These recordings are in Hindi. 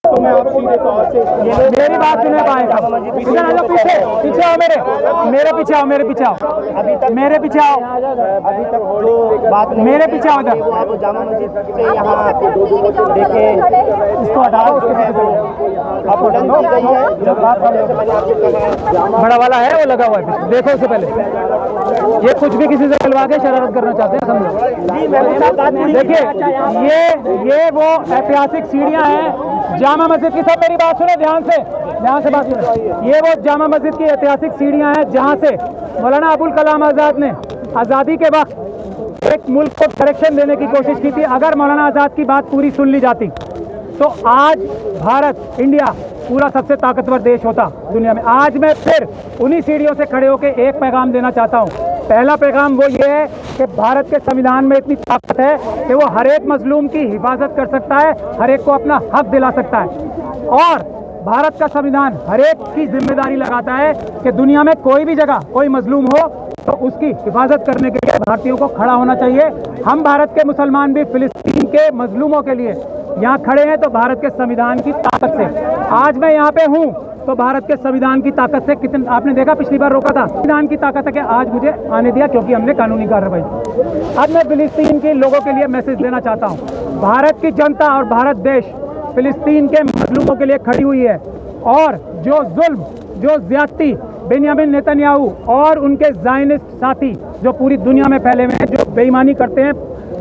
तो मैं आप सीधे तौर से मेरी बात सुने पाएगा। इधर आ जाओ, पीछे पीछे आओ, मेरे पीछे आओ, मेरे पीछे आओ, अभी तक मेरे पीछे आओ, अभी तक जो बात नहीं मेरे पीछे आओ इधर। वो आप जामा मस्जिद से यहाँ देखे इसको हटाओ, उसके पीछे चलो। आप बुलंद की गई है जब बात जैसे मैंने आपसे कहा बड़ा वाला है वो लगा हुआ है, देखो उससे पहले। ये कुछ भी किसी से मिलवा के शरारत करना चाहते हैं, समझो। देखिए ये वो ऐतिहासिक सीढ़ियां हैं जामा मस्जिद की। सब मेरी बात सुने ध्यान से बात सुने। ये वो जामा मस्जिद की ऐतिहासिक सीढ़ियां हैं जहां से मौलाना अबुल कलाम आजाद ने आज़ादी के वक्त एक मुल्क को डायरेक्शन देने की कोशिश की थी। अगर मौलाना आजाद की बात पूरी सुन ली जाती तो आज भारत, इंडिया पूरा सबसे ताकतवर देश होता दुनिया में। आज मैं फिर उन्हीं सीढ़ियों से खड़े होकर एक पैगाम देना चाहता हूँ। पहला पैगाम वो ये है कि भारत के संविधान में इतनी ताकत है कि वो हर एक मजलूम की हिफाजत कर सकता है, हर एक को अपना हक दिला सकता है। और भारत का संविधान हर एक की जिम्मेदारी लगाता है कि दुनिया में कोई भी जगह कोई मजलूम हो तो उसकी हिफाजत करने के लिए भारतीयों को खड़ा होना चाहिए। हम भारत के मुसलमान भी फिलिस्तीन के मजलूमों के लिए यहाँ खड़े हैं तो भारत के संविधान की ताकत से। आज मैं यहाँ पे हूँ तो भारत के संविधान की ताकत से। कितने आपने देखा पिछली बार रोका था, संविधान की ताकत है कि आज मुझे आने दिया क्योंकि हमने कानूनी कार्रवाई। अब मैं फिलिस्तीन के लोगों के लिए मैसेज देना चाहता हूँ। भारत की जनता और भारत देश फिलिस्तीन के मजलूमों के लिए खड़ी हुई है। और जो जुल्म, जो ज्यादती बेंयामिन नेतन्याहू और उनके ज़ायनिस्ट साथी जो पूरी दुनिया में फैले हुए हैं, जो बेईमानी करते हैं,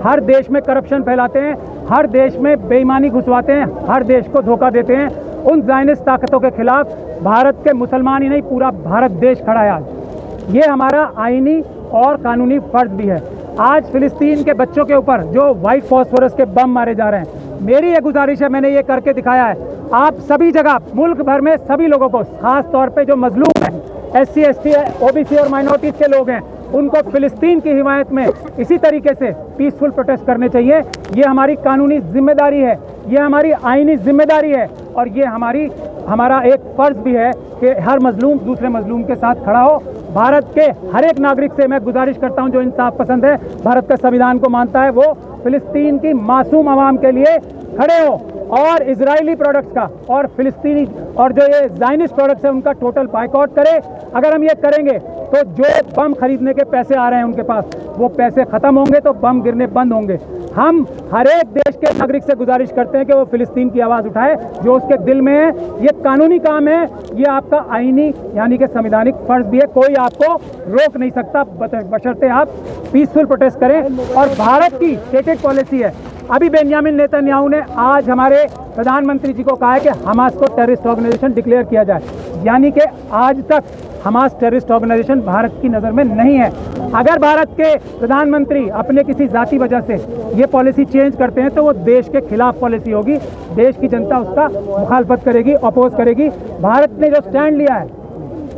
हर देश में करप्शन फैलाते हैं, हर देश में बेईमानी घुसवाते हैं, हर देश को धोखा देते हैं, उन ज़ायनिस्ट ताकतों के खिलाफ भारत के मुसलमान ही नहीं पूरा भारत देश खड़ा है आज। ये हमारा आईनी और कानूनी फर्ज भी है। आज फिलिस्तीन के बच्चों के ऊपर जो वाइट फॉस्फोरस के बम मारे जा रहे हैं, मेरी ये गुजारिश है, मैंने ये करके दिखाया है। आप सभी जगह मुल्क भर में सभी लोगों को, खास तौर पे जो मजलूम हैं, SC ST OBC और माइनॉरिटीज़ के लोग हैं, उनको फिलिस्तीन की हिमायत में इसी तरीके से पीसफुल प्रोटेस्ट करने चाहिए। ये हमारी कानूनी जिम्मेदारी है, ये हमारी आईनी जिम्मेदारी है और ये हमारा एक फ़र्ज़ भी है कि हर मजलूम दूसरे मजलूम के साथ खड़ा हो। भारत के हर एक नागरिक से मैं गुजारिश करता हूं जो इंसाफ पसंद है, भारत का संविधान को मानता है, वो फिलिस्तीन की मासूम आवाम के लिए खड़े हो और इजरायली प्रोडक्ट्स का और फिलिस्तीनी और जो ये ज़ायनिस्ट प्रोडक्ट्स है उनका टोटल बायकॉट करे। अगर हम ये करेंगे तो जो बम खरीदने के पैसे आ रहे हैं उनके पास, वो पैसे ख़त्म होंगे तो बम गिरने बंद होंगे। हम हर एक देश के नागरिक से गुजारिश करते हैं कि वो फिलिस्तीन की आवाज़ उठाए जो उसके दिल में है। ये कानूनी काम है, ये आपका आईनी यानी कि संवैधानिक फर्ज भी है। कोई आपको रोक नहीं सकता बशर्ते आप पीसफुल प्रोटेस्ट करें। और भारत की स्टेटेड पॉलिसी है। अभी बेंयामिन नेतन्याहू ने आज हमारे प्रधानमंत्री जी को कहा है कि हमास को टेररिस्ट ऑर्गेनाइजेशन डिक्लेयर किया जाए, यानी कि आज तक हमास टेररिस्ट ऑर्गेनाइजेशन भारत की नज़र में नहीं है। अगर भारत के प्रधानमंत्री अपने किसी जाती वजह से ये पॉलिसी चेंज करते हैं तो वो देश के खिलाफ पॉलिसी होगी, देश की जनता उसका मुखालफत करेगी, अपोज करेगी। भारत ने जो स्टैंड लिया है,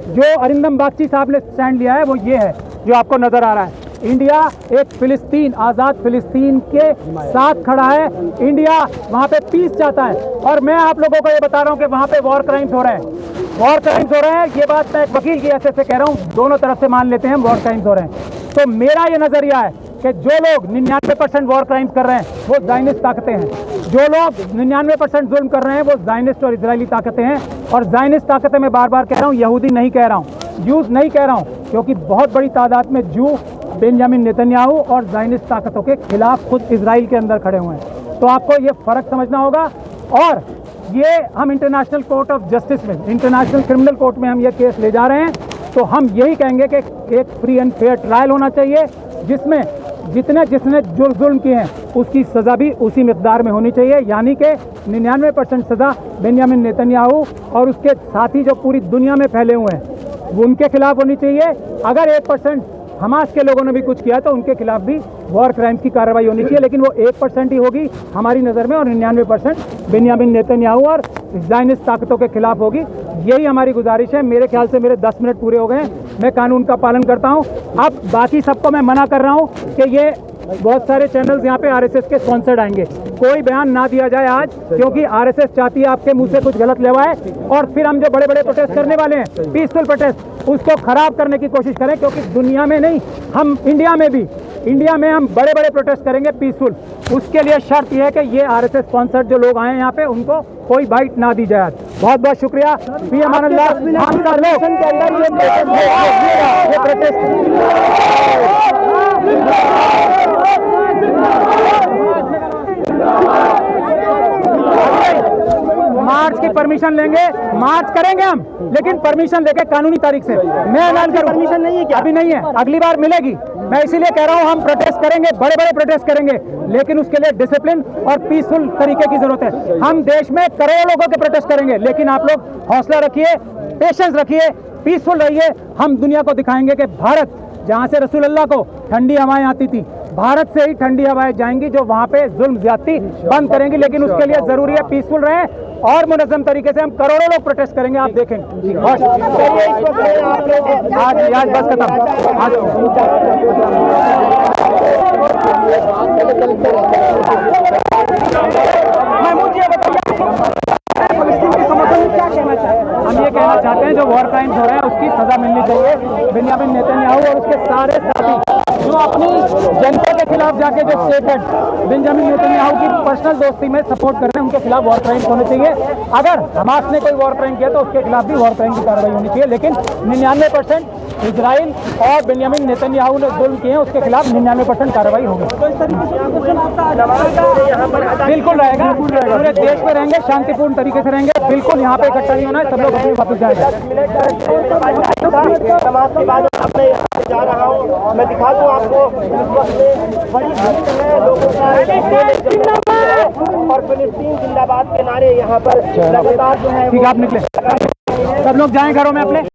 जो अरिंदम बागची साहब ने स्टैंड लिया है, वो ये है जो आपको नज़र आ रहा है। इंडिया एक फिलिस्तीन, आज़ाद फिलिस्तीन के साथ खड़ा है। इंडिया वहाँ पे पीस चाहता है। और मैं आप लोगों को ये बता रहा हूँ कि वहाँ पे वॉर क्राइम्स हो रहे हैं, वॉर क्राइम्स हो रहे हैं। ये बात मैं एक वकील की हैसियत से कह रहा हूँ, दोनों तरफ से मान लेते हैं वॉर क्राइम्स हो रहे हैं। तो मेरा ये नज़रिया है कि जो लोग 99% वॉर क्राइम्स कर रहे हैं वो ज़ायनिस्ट ताकतें हैं। जो लोग 99% जुल्म कर रहे हैं वो ज़ायनिस्ट और इजरायली ताकतें हैं। और ज़ायनिस्ट ताकतें मैं बार बार कह रहा हूँ, यहूदी नहीं कह रहा हूँ, जूस नहीं कह रहा हूँ, क्योंकि बहुत बड़ी तादाद में जू बेंयामिन नेतन्याहू और ज़ायनिस्ट ताकतों के खिलाफ खुद इजराइल के अंदर खड़े हुए हैं। तो आपको ये फ़र्क समझना होगा। और ये हम इंटरनेशनल कोर्ट ऑफ जस्टिस में, इंटरनेशनल क्रिमिनल कोर्ट में हम ये केस ले जा रहे हैं, तो हम यही कहेंगे कि एक फ्री एंड फेयर ट्रायल होना चाहिए जिसमें जिसने जुल्म किए हैं उसकी सज़ा भी उसी मिक़दार में होनी चाहिए, यानी कि 99% सज़ा बेंयामिन नेतन्याहू और उसके साथी जो पूरी दुनिया में फैले हुए हैं वो उनके खिलाफ होनी चाहिए। अगर 1% हमास के लोगों ने भी कुछ किया तो उनके खिलाफ भी वॉर क्राइम्स की कार्रवाई होनी चाहिए, लेकिन वो 1% ही होगी हमारी नज़र में और 99% बेंयामिन नेतन्याहू और ज़ायनिस्ट ताकतों के खिलाफ होगी। यही हमारी गुजारिश है। मेरे ख्याल से मेरे 10 मिनट पूरे हो गए हैं। मैं कानून का पालन करता हूँ। अब बाकी सबको मैं मना कर रहा हूँ कि ये बहुत सारे चैनल्स यहाँ पे RSS के स्पॉन्सर्ड आएंगे, कोई बयान ना दिया जाए आज, क्योंकि RSS चाहती है आपके मुंह से कुछ गलत लेवाए और फिर हम जो बड़े बड़े प्रोटेस्ट करने वाले हैं, पीसफुल प्रोटेस्ट, उसको खराब करने की कोशिश करें। क्योंकि दुनिया में नहीं, हम इंडिया में भी इंडिया में हम बड़े बड़े प्रोटेस्ट करेंगे पीसफुल। उसके लिए शर्त यह है कि ये आरएसएस स्पॉन्सर्ड जो लोग आए हैं यहाँ पे उनको कोई बाइट ना दी जाए। बहुत बहुत शुक्रिया। पी अमान अल्लाह। हम सब लोग के अंदर ये प्रोटेस्ट मार्च की परमिशन लेंगे, मार्च करेंगे हम, लेकिन परमिशन लेके कानूनी तारीख से। मैं ऐलान करूं, परमिशन नहीं है क्या? अभी नहीं है, अगली बार मिलेगी। मैं इसीलिए कह रहा हूं हम प्रोटेस्ट करेंगे, बड़े बड़े प्रोटेस्ट करेंगे, लेकिन उसके लिए डिसिप्लिन और पीसफुल तरीके की जरूरत है। हम देश में करोड़ों लोगों के प्रोटेस्ट करेंगे, लेकिन आप लोग हौसला रखिए, पेशेंस रखिए, पीसफुल रहिए। हम दुनिया को दिखाएंगे कि भारत, जहां से रसूल अल्लाह को ठंडी हवाएं आती थी, भारत से ही ठंडी हवाएं जाएंगी जो वहां पे जुल्म ज्यादती बंद करेंगी। लेकिन उसके लिए जरूरी है पीसफुल रहे और मुनज़्ज़म तरीके से। हम करोड़ों लोग प्रोटेस्ट करेंगे, आप देखेंगे। आज बस खत्म। हम ये कहना चाहते हैं जो वॉर क्राइम्स हो रहे हैं उसकी सजा मिलनी चाहिए। बेंजामिन नेतन्याहू और उसके सारे साथी जो अपनी जनता के खिलाफ जाके जो स्टेटेड बेंजामिन नेतन्याहू की पर्सनल दोस्ती में सपोर्ट कर रहे हैं, उनके खिलाफ वॉर क्राइम्स होने चाहिए। अगर हमास ने कोई वॉर क्राइम किया तो उसके खिलाफ भी वॉर क्राइम की कार्रवाई होनी चाहिए। लेकिन 99% इजराइल और बेंजामिन नेतन्याहू ने जुल्म किए हैं, उसके खिलाफ 99% कार्रवाई होगी। बिल्कुल रहेगा, पूरे देश में रहेंगे, शांतिपूर्ण तरीके से रहेंगे। बिल्कुल यहाँ पे इकट्ठा नहीं होना है, सब लोग अपने वापस जाएंगे। नमाज के बाद मैं जा रहा हूँ, मैं दिखा दूँ आपको इस वक्त में बड़ी भीड़ है लोगों का और फिलिस्तीन जिंदाबाद के नारे यहाँ पर लगातार जो है। ठीक है, आप निकले, सब लोग जाएं घरों में अपने।